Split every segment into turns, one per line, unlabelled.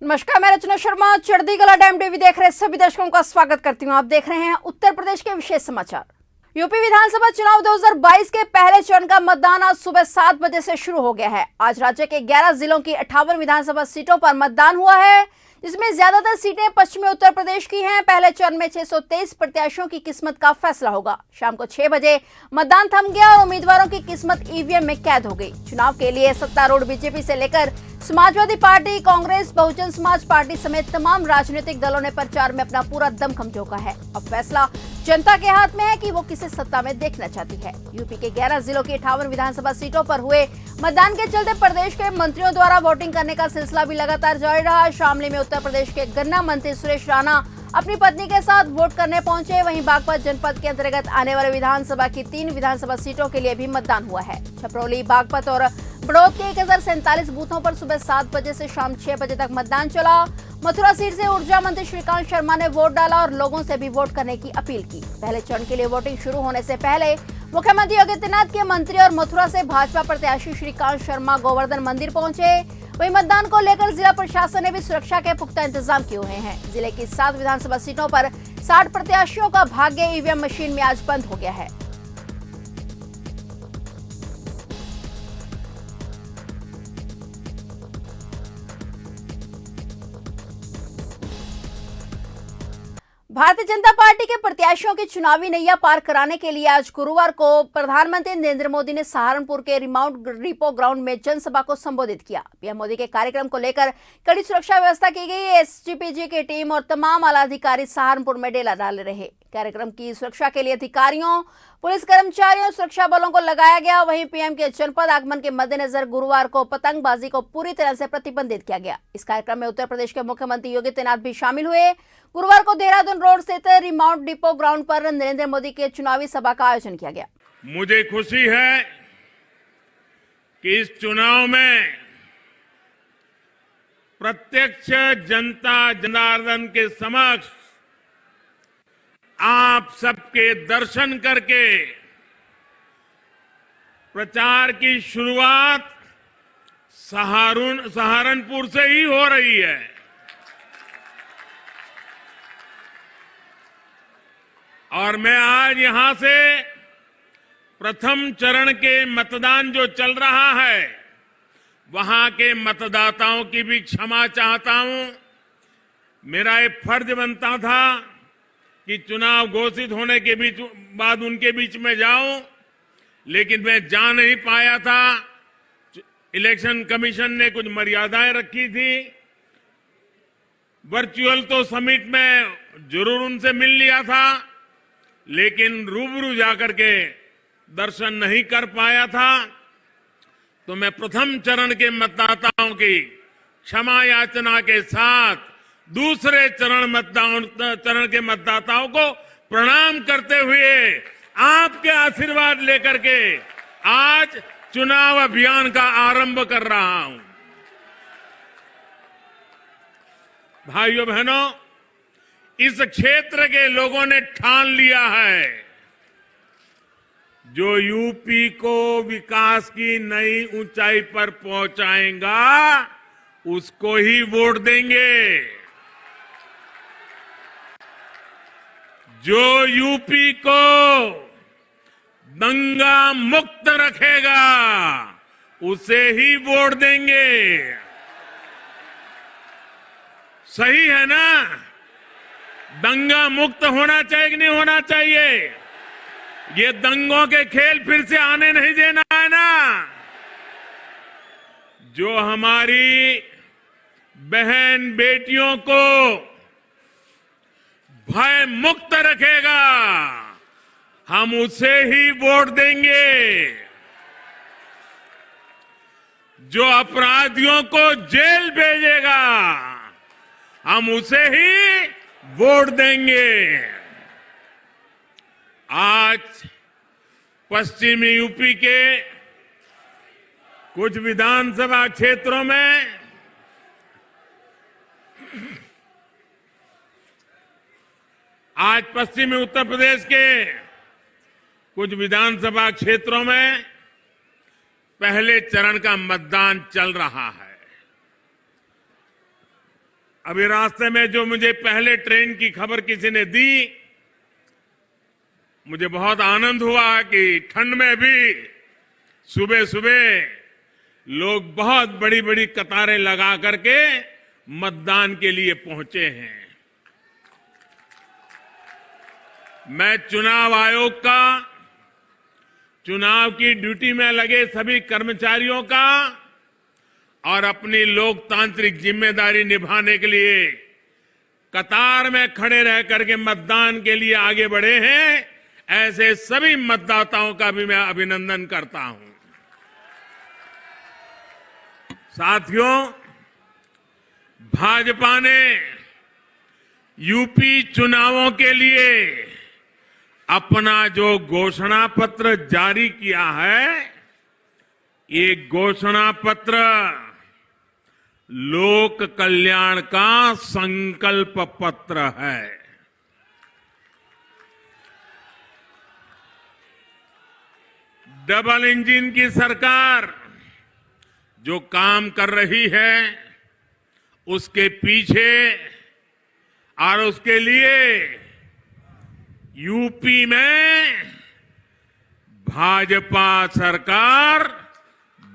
नमस्कार, मैं रचना शर्मा चढ़दी कला डैम टीवी देख रहे सभी दर्शकों का स्वागत करती हूं। आप देख रहे हैं उत्तर प्रदेश के विशेष समाचार। यूपी विधानसभा चुनाव 2022 के पहले चरण का मतदान आज सुबह 7 बजे से शुरू हो गया है। आज राज्य के 11 जिलों की 58 विधानसभा सीटों पर मतदान हुआ है, जिसमें ज्यादातर सीटें पश्चिमी उत्तर प्रदेश की हैं। पहले चरण में 623 प्रत्याशियों की किस्मत का फैसला होगा। शाम को 6 बजे मतदान थम गया और उम्मीदवारों की किस्मत ईवीएम में कैद हो गई। चुनाव के लिए सत्तारूढ़ बीजेपी से लेकर समाजवादी पार्टी, कांग्रेस, बहुजन समाज पार्टी समेत तमाम राजनीतिक दलों ने प्रचार में अपना पूरा दमखम झोंका है। अब फैसला जनता के हाथ में है कि वो किसे सत्ता में देखना चाहती है। यूपी के 11 जिलों की 58 विधानसभा सीटों पर हुए मतदान के चलते प्रदेश के मंत्रियों द्वारा वोटिंग करने का सिलसिला भी लगातार जारी रहा। शामली में उत्तर प्रदेश के गन्ना मंत्री सुरेश राणा अपनी पत्नी के साथ वोट करने पहुंचे। वहीं बागपत जनपद के अंतर्गत आने वाले विधानसभा की 3 विधानसभा सीटों के लिए भी मतदान हुआ है। छपरौली, बागपत और बड़ौद के 1047 बूथों पर सुबह 7 बजे से शाम 6 बजे तक मतदान चला। मथुरा सीट से ऊर्जा मंत्री श्रीकांत शर्मा ने वोट डाला और लोगों से भी वोट करने की अपील की। पहले चरण के लिए वोटिंग शुरू होने से पहले मुख्यमंत्री योगी आदित्यनाथ के मंत्री और मथुरा से भाजपा प्रत्याशी श्रीकांत शर्मा गोवर्धन मंदिर पहुंचे। वहीं मतदान को लेकर जिला प्रशासन ने भी सुरक्षा के पुख्ता इंतजाम किए हुए हैं। जिले की 7 विधानसभा सीटों पर 60 प्रत्याशियों का भाग्य ईवीएम मशीन में आज बंद हो गया है। भारतीय जनता पार्टी के प्रत्याशियों की चुनावी नैया पार कराने के लिए आज गुरुवार को प्रधानमंत्री नरेंद्र मोदी ने सहारनपुर के रिमाउंट डिपो ग्राउंड में जनसभा को संबोधित किया। पीएम मोदी के कार्यक्रम को लेकर कड़ी सुरक्षा व्यवस्था की गई। एसजीपीजी की टीम और तमाम आला अधिकारी सहारनपुर में डेरा डाले रहे। कार्यक्रम की सुरक्षा के लिए अधिकारियों, पुलिस कर्मचारियों, सुरक्षा बलों को लगाया गया। वहीं पीएम के जनपद आगमन के मद्देनजर गुरुवार को पतंगबाजी को पूरी तरह से प्रतिबंधित किया गया। इस कार्यक्रम में उत्तर प्रदेश के मुख्यमंत्री योगी आदित्यनाथ भी शामिल हुए। गुरुवार को देहरादून रोड स्थित रिमाउंट डिपो ग्राउंड पर नरेंद्र मोदी के चुनावी सभा का आयोजन किया गया।
मुझे खुशी है कि इस चुनाव में प्रत्यक्ष जनता जनार्दन के समक्ष आप सबके दर्शन करके प्रचार की शुरुआत सहारनपुर से ही हो रही है। और मैं आज यहां से प्रथम चरण के मतदान जो चल रहा है वहां के मतदाताओं की भी क्षमा चाहता हूं। मेरा एक फर्ज बनता था कि चुनाव घोषित होने के बाद उनके बीच में जाऊं, लेकिन मैं जा नहीं पाया था। इलेक्शन कमीशन ने कुछ मर्यादाएं रखी थी। वर्चुअल तो समिट में जरूर उनसे मिल लिया था, लेकिन रूबरू जाकर के दर्शन नहीं कर पाया था। तो मैं प्रथम चरण के मतदाताओं की क्षमा याचना के साथ दूसरे चरण के मतदाताओं को प्रणाम करते हुए आपके आशीर्वाद लेकर के आज चुनाव अभियान का आरंभ कर रहा हूं। भाइयों बहनों, इस क्षेत्र के लोगों ने ठान लिया है, जो यूपी को विकास की नई ऊंचाई पर पहुंचाएगा उसको ही वोट देंगे। जो यूपी को दंगा मुक्त रखेगा उसे ही वोट देंगे। सही है ना? दंगा मुक्त होना चाहिए कि नहीं होना चाहिए? ये दंगों के खेल फिर से आने नहीं देना है ना। जो हमारी बहन बेटियों को भय मुक्त रखेगा हम उसे ही वोट देंगे। जो अपराधियों को जेल भेजेगा हम उसे ही वोट देंगे। आज पश्चिमी यूपी के कुछ विधानसभा क्षेत्रों में पश्चिमी उत्तर प्रदेश के कुछ विधानसभा क्षेत्रों में पहले चरण का मतदान चल रहा है। अभी रास्ते में जो मुझे पहले ट्रेन की खबर किसी ने दी, मुझे बहुत आनंद हुआ कि ठंड में भी सुबह सुबह लोग बहुत बड़ी बड़ी कतारें लगा करके मतदान के लिए पहुंचे हैं। मैं चुनाव आयोग का, चुनाव की ड्यूटी में लगे सभी कर्मचारियों का और अपनी लोकतांत्रिक जिम्मेदारी निभाने के लिए कतार में खड़े रह करके मतदान के लिए आगे बढ़े हैं, ऐसे सभी मतदाताओं का भी मैं अभिनंदन करता हूं। साथियों, भाजपा ने यूपी चुनावों के लिए अपना जो घोषणा पत्र जारी किया है, ये घोषणा पत्र लोक कल्याण का संकल्प पत्र है। डबल इंजन की सरकार जो काम कर रही है, उसके पीछे और उसके लिए यूपी में भाजपा सरकार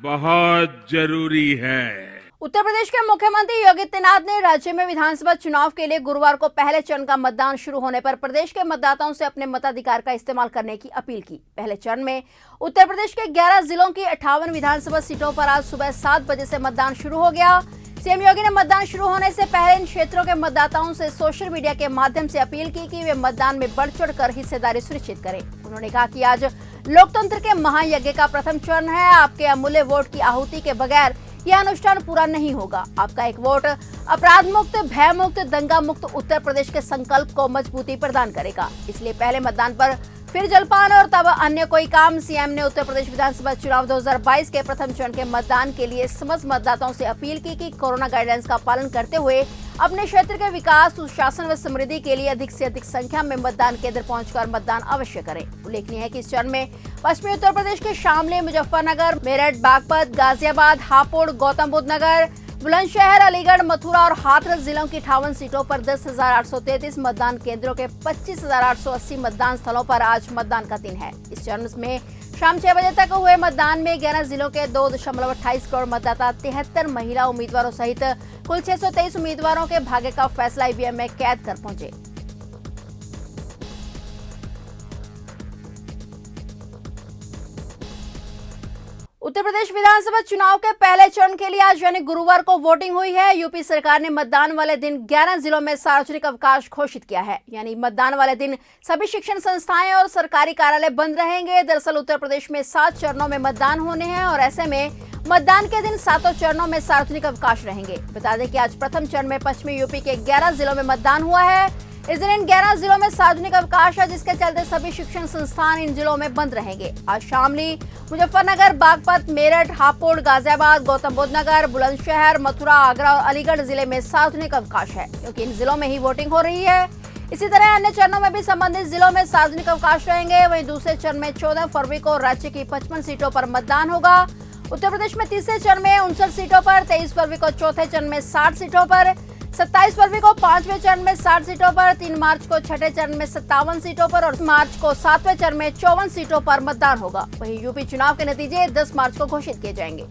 बहुत जरूरी है।
उत्तर प्रदेश के मुख्यमंत्री योगी आदित्यनाथ ने राज्य में विधानसभा चुनाव के लिए गुरुवार को पहले चरण का मतदान शुरू होने पर प्रदेश के मतदाताओं से अपने मताधिकार का इस्तेमाल करने की अपील की। पहले चरण में उत्तर प्रदेश के 11 जिलों की 58 विधानसभा सीटों पर आज सुबह 7 बजे से मतदान शुरू हो गया। सीएम योगी ने मतदान शुरू होने से पहले इन क्षेत्रों के मतदाताओं से सोशल मीडिया के माध्यम से अपील की कि वे मतदान में बढ़ चढ़कर हिस्सेदारी सुनिश्चित करें। उन्होंने कहा कि आज लोकतंत्र के महायज्ञ का प्रथम चरण है। आपके अमूल्य वोट की आहुति के बगैर यह अनुष्ठान पूरा नहीं होगा। आपका एक वोट अपराध मुक्त, भय मुक्त, दंगा मुक्त उत्तर प्रदेश के संकल्प को मजबूती प्रदान करेगा। इसलिए पहले मतदान पर फिर जलपान और तब अन्य कोई काम। सीएम ने उत्तर प्रदेश विधानसभा चुनाव 2022 के प्रथम चरण के मतदान के लिए समस्त मतदाताओं से अपील की कि कोरोना गाइडलाइंस का पालन करते हुए अपने क्षेत्र के विकास, सुशासन व समृद्धि के लिए अधिक से अधिक संख्या में मतदान केंद्र पहुंचकर मतदान अवश्य करें। उल्लेखनीय है कि इस चरण में पश्चिमी उत्तर प्रदेश के शामली, मुजफ्फरनगर, मेरठ, बागपत, गाजियाबाद, हापुड़, गौतम बुद्ध नगर, बुलंदशहर, अलीगढ़, मथुरा और हाथरस जिलों की 58 सीटों पर 10,833 मतदान केंद्रों के 25,880 मतदान स्थलों पर आज मतदान का दिन है। इस चरण में शाम 6 बजे तक हुए मतदान में 11 जिलों के 2.28 करोड़ मतदाता 73 महिला उम्मीदवारों सहित कुल 623 उम्मीदवारों के भाग्य का फैसला ईवीएम में कैद कर पहुंचे। उत्तर प्रदेश विधानसभा चुनाव के पहले चरण के लिए आज यानी गुरुवार को वोटिंग हुई है। यूपी सरकार ने मतदान वाले दिन 11 जिलों में सार्वजनिक अवकाश घोषित किया है, यानी मतदान वाले दिन सभी शिक्षण संस्थाएं और सरकारी कार्यालय बंद रहेंगे। दरअसल उत्तर प्रदेश में 7 चरणों में मतदान होने हैं और ऐसे में मतदान के दिन 7 चरणों में सार्वजनिक अवकाश रहेंगे। बता दें कि आज प्रथम चरण में पश्चिमी यूपी के 11 जिलों में मतदान हुआ है। इस दिन इन 11 जिलों में सार्वजनिक अवकाश है, जिसके चलते सभी शिक्षण संस्थान इन जिलों में बंद रहेंगे। आज शामली, मुजफ्फरनगर, बागपत, मेरठ, हापुड़, गाजियाबाद, गौतम बुद्ध नगर, बुलंदशहर, मथुरा, आगरा और अलीगढ़ जिले में सार्वजनिक अवकाश है, क्योंकि इन जिलों में ही वोटिंग हो रही है। इसी तरह अन्य चरणों में भी संबंधित जिलों में सार्वजनिक अवकाश रहेंगे। वहीं दूसरे चरण में 14 फरवरी को राज्य की 55 सीटों पर मतदान होगा। उत्तर प्रदेश में तीसरे चरण में 59 सीटों पर, 23 फरवरी को चौथे चरण में 60 सीटों पर, 27 फरवरी को 5वें चरण में 60 सीटों पर, 3 मार्च को 6ठे चरण में 57 सीटों पर और मार्च को 7वें चरण में 54 सीटों पर मतदान होगा। वहीं यूपी चुनाव के नतीजे 10 मार्च को घोषित किए जाएंगे।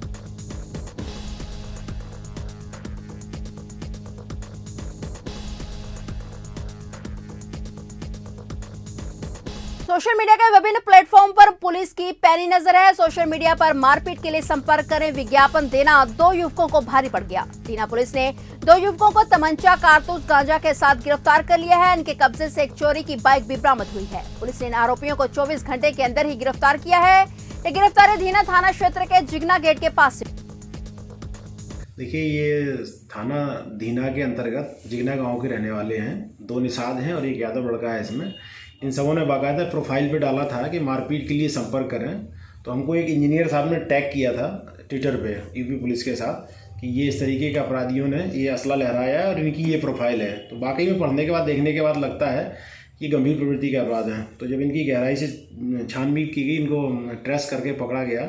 सोशल मीडिया के विभिन्न प्लेटफॉर्म पर पुलिस की पैनी नजर है। सोशल मीडिया पर मारपीट के लिए संपर्क करें विज्ञापन देना 2 युवकों को भारी पड़ गया। टीना पुलिस ने 2 युवकों को तमंचा, कारतूस, गांजा के साथ गिरफ्तार कर लिया है। इनके कब्जे से एक चोरी की बाइक भी बरामद हुई है। पुलिस ने इन आरोपियों को 24 घंटे के अंदर ही गिरफ्तार किया है। ये गिरफ्तारी धीना थाना क्षेत्र के जिगना गेट के पास से।
देखिए, ये थाना धीना के अंतर्गत जिगना गांव के रहने वाले हैं। 2 निषाद हैं और एक यादव लड़का है। इसमें इन सबों ने बाकायदा प्रोफाइल पे डाला था कि मारपीट के लिए संपर्क करें। तो हमको एक इंजीनियर साहब ने टैग किया था ट्विटर पे यूपी पुलिस के साथ कि ये इस तरीके के अपराधियों ने ये असला लहराया है और इनकी ये प्रोफाइल है। तो वाकई में पढ़ने के बाद, देखने के बाद लगता है कि गंभीर प्रवृत्ति के अपराध हैं। तो जब इनकी गहराई से छानबीन की गई, इनको ट्रेस करके पकड़ा गया,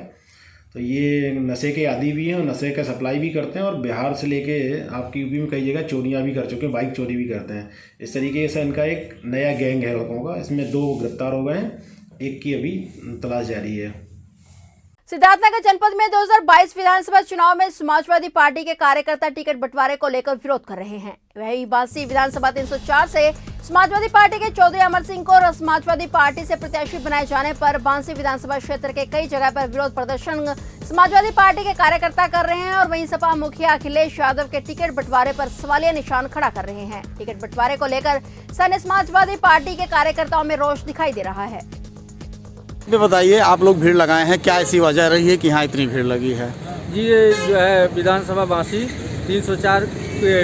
तो ये नशे के आदी भी हैं और नशे का सप्लाई भी करते हैं, और बिहार से लेके आपकी यूपी में कई जगह चोरियां भी कर चुके हैं, बाइक चोरी भी करते हैं। इस तरीके से इनका एक नया गैंग है लड़कों का। इसमें 2 गिरफ्तार हो गए हैं, एक की अभी तलाश जारी है।
सिद्धार्थनगर जनपद में 2022 विधानसभा चुनाव में समाजवादी पार्टी के कार्यकर्ता टिकट बंटवारे को लेकर विरोध कर रहे हैं। वही बांसी विधानसभा 304 से समाजवादी पार्टी के चौधरी अमर सिंह को समाजवादी पार्टी से प्रत्याशी बनाए जाने पर बांसी विधानसभा क्षेत्र के कई जगह पर विरोध प्रदर्शन समाजवादी पार्टी के कार्यकर्ता कर रहे हैं और वहीं सपा मुखिया अखिलेश यादव के टिकट बंटवारे पर सवालिया निशान खड़ा कर रहे हैं। टिकट बंटवारे को लेकर सैन्य समाजवादी पार्टी के कार्यकर्ताओं में रोष दिखाई दे रहा है।
बताइए, आप लोग भीड़ लगाए हैं, क्या ऐसी वजह रही है कि यहाँ इतनी भीड़ लगी है?
जी, ये जो है विधानसभा बांसी 304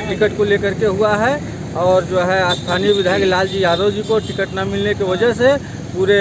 टिकट को लेकर के हुआ है और जो है स्थानीय विधायक लालजी यादव जी को टिकट न मिलने की वजह से पूरे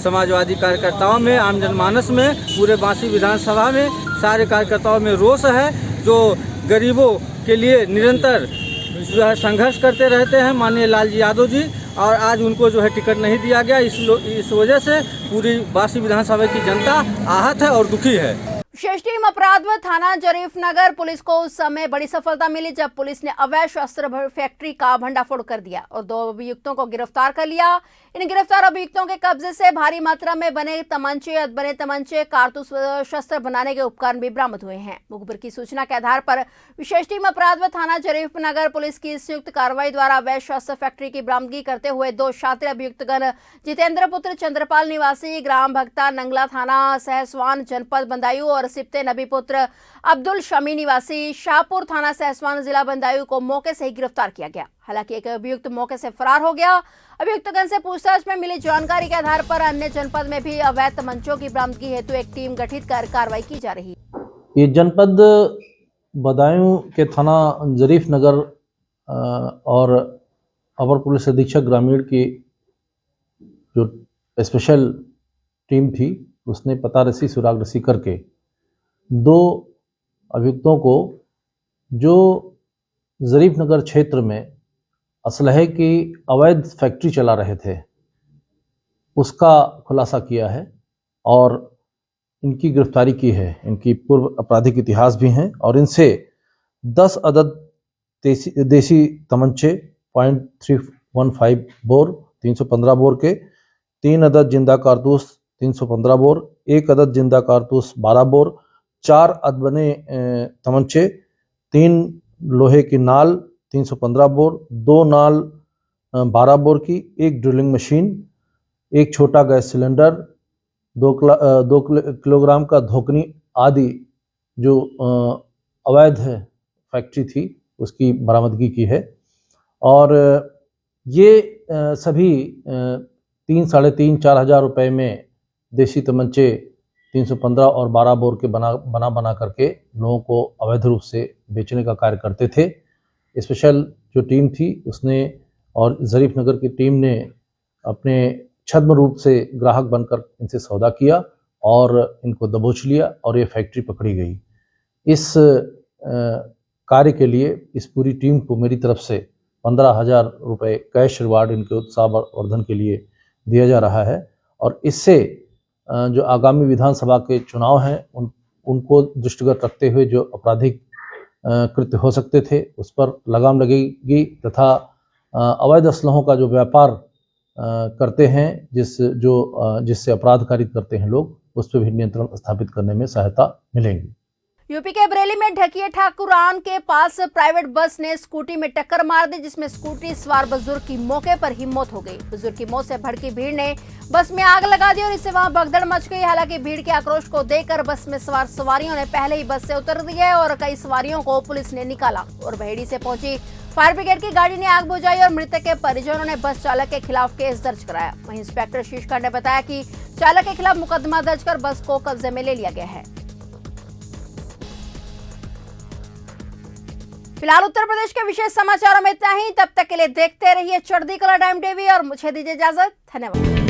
समाजवादी कार्यकर्ताओं में, आम जनमानस में, पूरे बांसी विधानसभा में सारे कार्यकर्ताओं में रोष है, जो गरीबों के लिए निरंतर जो है संघर्ष करते रहते हैं माननीय लालजी यादव जी, और आज उनको जो है टिकट नहीं दिया गया। इस वजह से पूरी बांसी विधानसभा की जनता आहत है और दुखी है।
विशेष टीम अपराध व थाना जरीफनगर पुलिस को उस समय बड़ी सफलता मिली जब पुलिस ने अवैध शस्त्र फैक्ट्री का भंडाफोड़ कर दिया और 2 अभियुक्तों को गिरफ्तार कर लिया। इन गिरफ्तार अभियुक्तों के कब्जे से भारी मात्रा में बने तमंचे, कारतूस शस्त्र बनाने के उपकरण भी बरामद हुए हैं। मुखबिर की सूचना के आधार पर विशेष टीम अपराध व थाना जरीफनगर पुलिस की संयुक्त कार्रवाई द्वारा अवैध शस्त्र फैक्ट्री की बरामदगी करते हुए 2 शातिर अभियुक्तगण जितेंद्र पुत्र चंद्रपाल निवासी ग्राम भक्ता नंगला थाना सहसवान जनपद बंदायूं और सिप्ते नबी पुत्र अब्दुल शमी निवासी शाहपुर थाना सहसवान जिला बंदायूं को मौके से ही गिरफ्तार किया गया। हालांकि एक अभियुक्त मौके से फरार हो गया। अभियुक्तगण से पूछताछ में मिली जानकारी के आधार पर अन्य जनपद में भी अवैध तमंचों की बरामदगी हेतु एक टीम गठित कर कार्रवाई की जा रही है।
ये जनपद बदायूं के थाना जरीफनगर और अपर पुलिस अधीक्षक ग्रामीण की जो स्पेशल टीम थी उसने पता रसी सुराग रसी करके 2 अभियुक्तों को जो जरीफनगर क्षेत्र में असलहे की अवैध फैक्ट्री चला रहे थे उसका खुलासा किया है और इनकी गिरफ्तारी की है। इनकी पूर्व आपराधिक इतिहास भी हैं और इनसे 10 अदद देसी तमंचे .315 बोर 315 बोर के, 3 अदद जिंदा कारतूस 315 बोर, 1 अदद जिंदा कारतूस 12 बोर, 4 अदबने तमंचे, 3 लोहे की नाल 315 बोर, 2 नाल 12 बोर की, 1 ड्रिलिंग मशीन, 1 छोटा गैस सिलेंडर, 2 किलोग्राम का धोकनी आदि जो अवैध फैक्ट्री थी उसकी बरामदगी की है। और ये सभी 3-4.5 हज़ार रुपये में देसी तमंचे 315 और 12 बोर के बना करके लोगों को अवैध रूप से बेचने का कार्य करते थे। स्पेशल जो टीम थी उसने और जरीफनगर की टीम ने अपने छद्म रूप से ग्राहक बनकर इनसे सौदा किया और इनको दबोच लिया और ये फैक्ट्री पकड़ी गई। इस कार्य के लिए इस पूरी टीम को मेरी तरफ से 15,000 रुपये कैश रिवार्ड इनके उत्साह वर्धन के लिए दिया जा रहा है। और इससे जो आगामी विधानसभा के चुनाव हैं उनको दृष्टिगत रखते हुए जो आपराधिक कृत्य हो सकते थे उस पर लगाम लगेगी तथा अवैध असलहों का जो व्यापार करते हैं जिससे अपराध कारित करते हैं लोग, उस पर भी नियंत्रण स्थापित करने में सहायता मिलेगी।
यूपी के बरेली में ढकिया ठाकुरान के पास प्राइवेट बस ने स्कूटी में टक्कर मार दी जिसमें स्कूटी सवार बुजुर्ग की मौके पर ही मौत हो गई। बुजुर्ग की मौत से भड़की भीड़ ने बस में आग लगा दी और इससे वहां भगदड़ मच गई। हालांकि भीड़ के आक्रोश को देखकर बस में सवार सवारियों ने पहले ही बस से उतर दिया और कई सवारियों को पुलिस ने निकाला और बहेड़ी से पहुंची फायर ब्रिगेड की गाड़ी ने आग बुझाई और मृतक के परिजनों ने बस चालक के खिलाफ केस दर्ज कराया। वहीं इंस्पेक्टर शीशखंड ने बताया कि चालक के खिलाफ मुकदमा दर्ज कर बस को कब्जे में ले लिया गया है। फिलहाल उत्तर प्रदेश के विशेष समाचारों में इतना ही। तब तक के लिए देखते रहिए चढ़ती कला टाइम टीवी और मुझे दीजिए इजाजत। धन्यवाद।